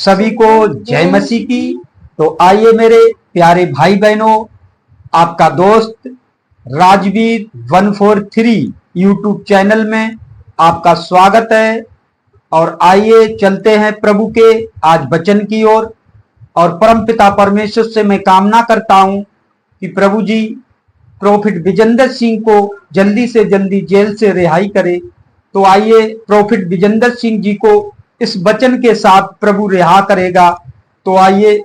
सभी को जय मसीह की। तो आइए मेरे प्यारे भाई बहनों, आपका दोस्त राजवीर 143 यूट्यूब चैनल में आपका स्वागत है। और आइए चलते हैं प्रभु के आज वचन की ओर। और परमपिता परमेश्वर से मैं कामना करता हूं कि प्रभु जी प्रोफिट विजेंद्र सिंह को जल्दी से जल्दी जेल से रिहाई करे। तो आइए प्रोफिट विजेंद्र सिंह जी को इस वचन के साथ प्रभु रिहा करेगा। तो आइए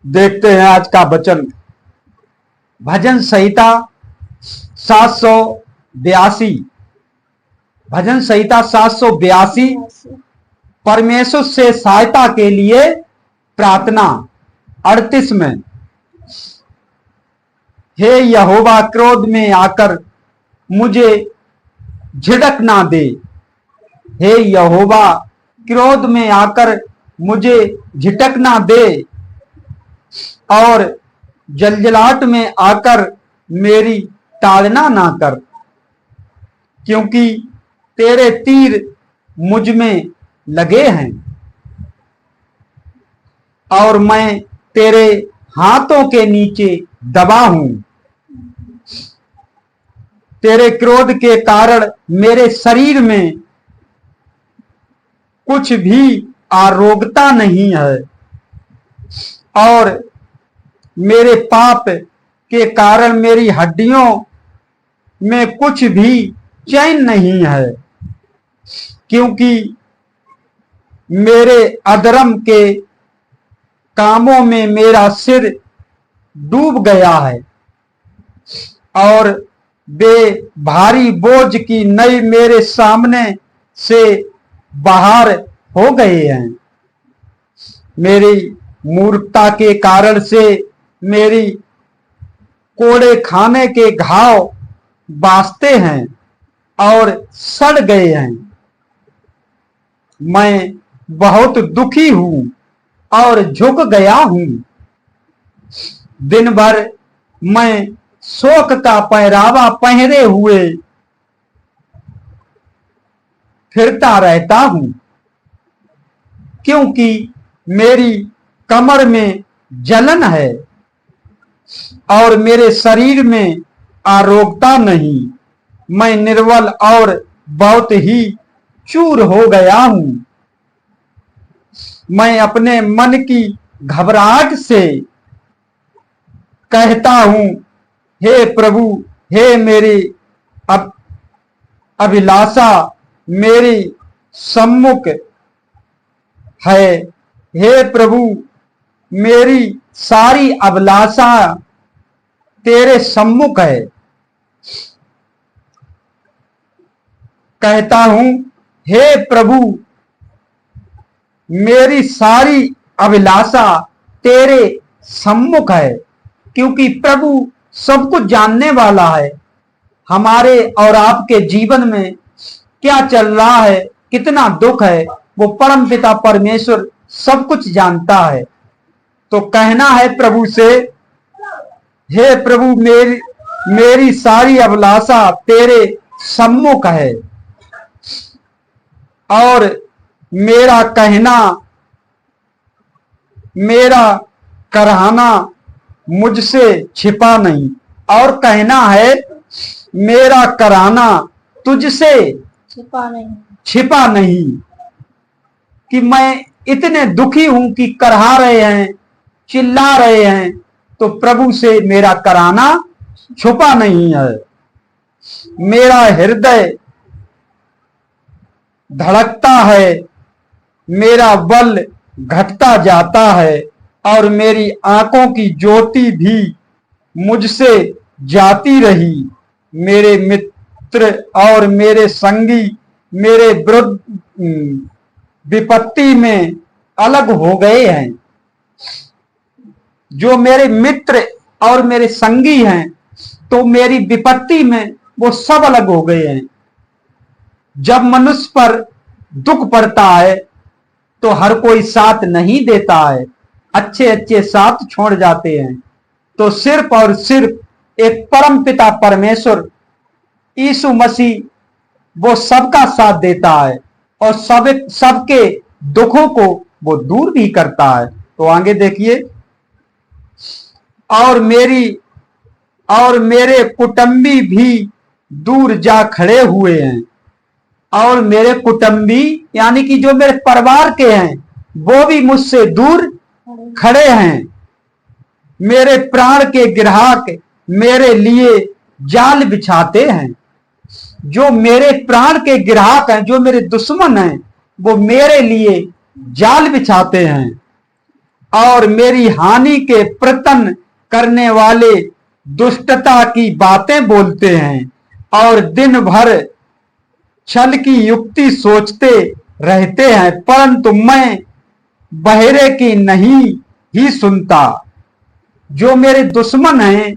देखते हैं आज का वचन। भजन संहिता 782। भजन संहिता 782 परमेश्वर से सहायता के लिए प्रार्थना। 38 में, हे यहोवा क्रोध में आकर मुझे झिड़क ना दे। हे यहोवा क्रोध में आकर मुझे झिटक ना दे और जलजलाहट में आकर मेरी ताड़ना ना कर, क्योंकि तेरे तीर मुझ में लगे हैं और मैं तेरे हाथों के नीचे दबा हूं। तेरे क्रोध के कारण मेरे शरीर में कुछ भी अरोगता नहीं है और मेरे पाप के कारण मेरी हड्डियों में कुछ भी चैन नहीं है, क्योंकि मेरे अधर्म के कामों में मेरा सिर डूब गया है और वे भारी बोझ की नई मेरे सामने से बाहर हो गए हैं। मेरी मूर्खता के कारण से मेरी कोड़े खाने के घाव बासते हैं और सड़ गए हैं। मैं बहुत दुखी हूं और झुक गया हूं। दिन भर मैं शोक का पहरावा पहने हुए फिरता रहता हूं, क्योंकि मेरी कमर में जलन है और मेरे शरीर में अरोगता नहीं। मैं निर्बल और बहुत ही चूर हो गया हूं। मैं अपने मन की घबराहट से कहता हूं, हे प्रभु, हे मेरी अभिलाषा मेरी सम्मुख है। हे प्रभु, मेरी सारी अभिलाषा तेरे सम्मुख है। कहता हूं, हे प्रभु, मेरी सारी अभिलाषा तेरे सम्मुख है, क्योंकि प्रभु सब कुछ जानने वाला है। हमारे और आपके जीवन में क्या चल रहा है, कितना दुख है, वो परमपिता परमेश्वर सब कुछ जानता है। तो कहना है प्रभु से, हे प्रभु, मेरी सारी अभिलाषा तेरे सम्मुख है और मेरा कहना, मेरा कराहना मुझसे छिपा नहीं। और कहना है, मेरा कराहना तुझसे छिपा नहीं। कि मैं इतने दुखी हूं कि करहा रहे हैं, चिल्ला रहे हैं, तो प्रभु से मेरा कराहना छुपा नहीं है। मेरा हृदय धड़कता है, मेरा बल घटता जाता है और मेरी आंखों की ज्योति भी मुझसे जाती रही। मेरे मित्र और मेरे संगी मेरे विरुद्ध विपत्ति में अलग हो गए हैं। जो मेरे मित्र और मेरे संगी हैं, तो मेरी विपत्ति में वो सब अलग हो गए हैं। जब मनुष्य पर दुख पड़ता है तो हर कोई साथ नहीं देता है, अच्छे अच्छे साथ छोड़ जाते हैं। तो सिर्फ और सिर्फ एक परम पिता परमेश्वर यीशु मसीह वो सबका साथ देता है और सबके दुखों को वो दूर भी करता है। तो आगे देखिए, और मेरे कुटुंबी भी दूर जा खड़े हुए हैं। और मेरे कुटुंबी यानी कि जो मेरे परिवार के हैं वो भी मुझसे दूर खड़े हैं। मेरे प्राण के ग्राहक मेरे लिए जाल बिछाते हैं। जो मेरे प्राण के ग्राहक हैं, जो मेरे दुश्मन हैं, वो मेरे लिए जाल बिछाते हैं और मेरी हानि के प्रयत्न करने वाले दुष्टता की बातें बोलते हैं और दिन भर छल की युक्ति सोचते रहते हैं, परंतु मैं बहरे की नहीं ही सुनता। जो मेरे दुश्मन हैं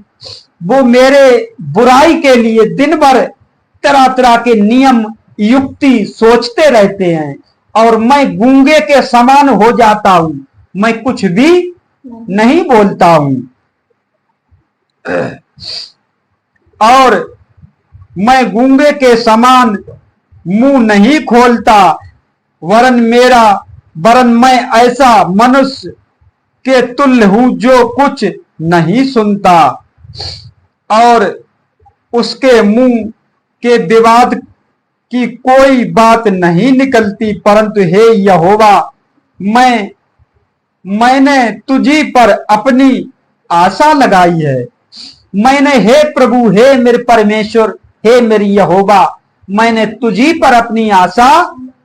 वो मेरे बुराई के लिए दिन भर तरह तरह के नियम युक्ति सोचते रहते हैं और मैं गूंगे के समान हो जाता हूं, मैं कुछ भी नहीं बोलता हूं और मैं गूंगे के समान मुंह नहीं खोलता, वरन मैं ऐसा मनुष्य के तुल्य हूं जो कुछ नहीं सुनता और उसके मुंह के विवाद की कोई बात नहीं निकलती। परंतु हे यहोवा, मैंने तुझी पर अपनी आशा लगाई है। मैंने, हे प्रभु, हे मेरे परमेश्वर, हे मेरी यहोवा, मैंने तुझी पर अपनी आशा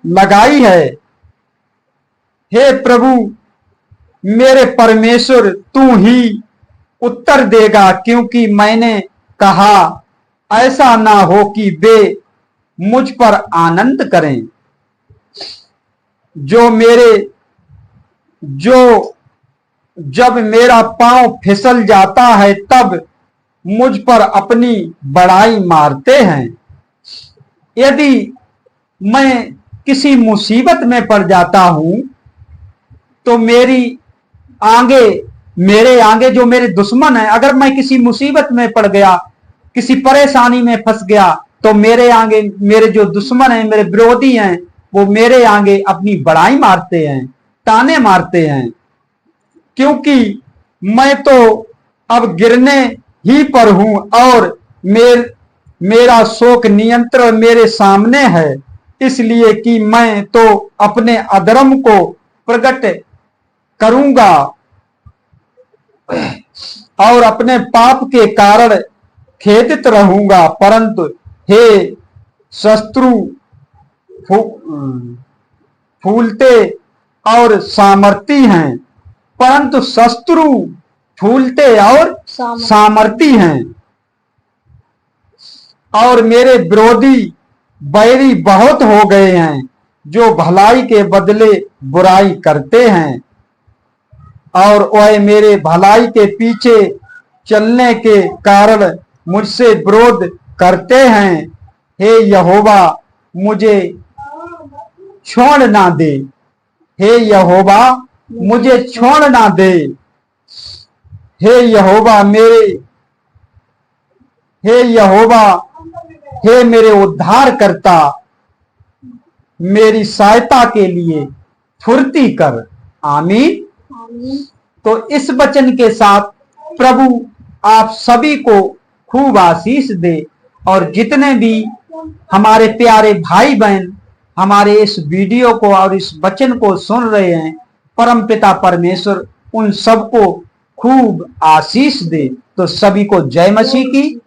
लगाई है। हे प्रभु मेरे परमेश्वर, तू ही उत्तर देगा, क्योंकि मैंने कहा ऐसा ना हो कि वे मुझ पर आनंद करें। जब मेरा पांव फिसल जाता है तब मुझ पर अपनी बड़ाई मारते हैं। यदि मैं किसी मुसीबत में पड़ जाता हूं तो मेरे आगे जो मेरे दुश्मन है, अगर मैं किसी मुसीबत में पड़ गया, किसी परेशानी में फंस गया, तो मेरे आगे मेरे जो दुश्मन हैं, मेरे विरोधी हैं, वो मेरे आगे अपनी बड़ाई मारते हैं, ताने मारते हैं, क्योंकि मैं तो अब गिरने ही पर हूं और मेरा शोक नियंत्रण मेरे सामने है, इसलिए कि मैं तो अपने अधर्म को प्रकट करूंगा और अपने पाप के कारण खेदित रहूंगा। परंतु हे शत्रु फूलते और सामर्थी हैं, परंतु शत्रु फूलते और सामर्थी हैं और मेरे विरोधी बैरी बहुत हो गए हैं, जो भलाई के बदले बुराई करते हैं और वह मेरे भलाई के पीछे चलने के कारण मुझसे विरोध करते हैं। हे यहोवा, मुझे छोड़ ना दे। हे यहोवा, मुझे छोड़ ना दे। हे यहोवा, हे मेरे उद्धार करता, मेरी सहायता के लिए फुर्ती कर। आमीन। तो इस वचन के साथ प्रभु आप सभी को खूब आशीष दे और जितने भी हमारे प्यारे भाई बहन हमारे इस वीडियो को और इस वचन को सुन रहे हैं, परमपिता परमेश्वर उन सबको खूब आशीष दे। तो सभी को जय मसीह की।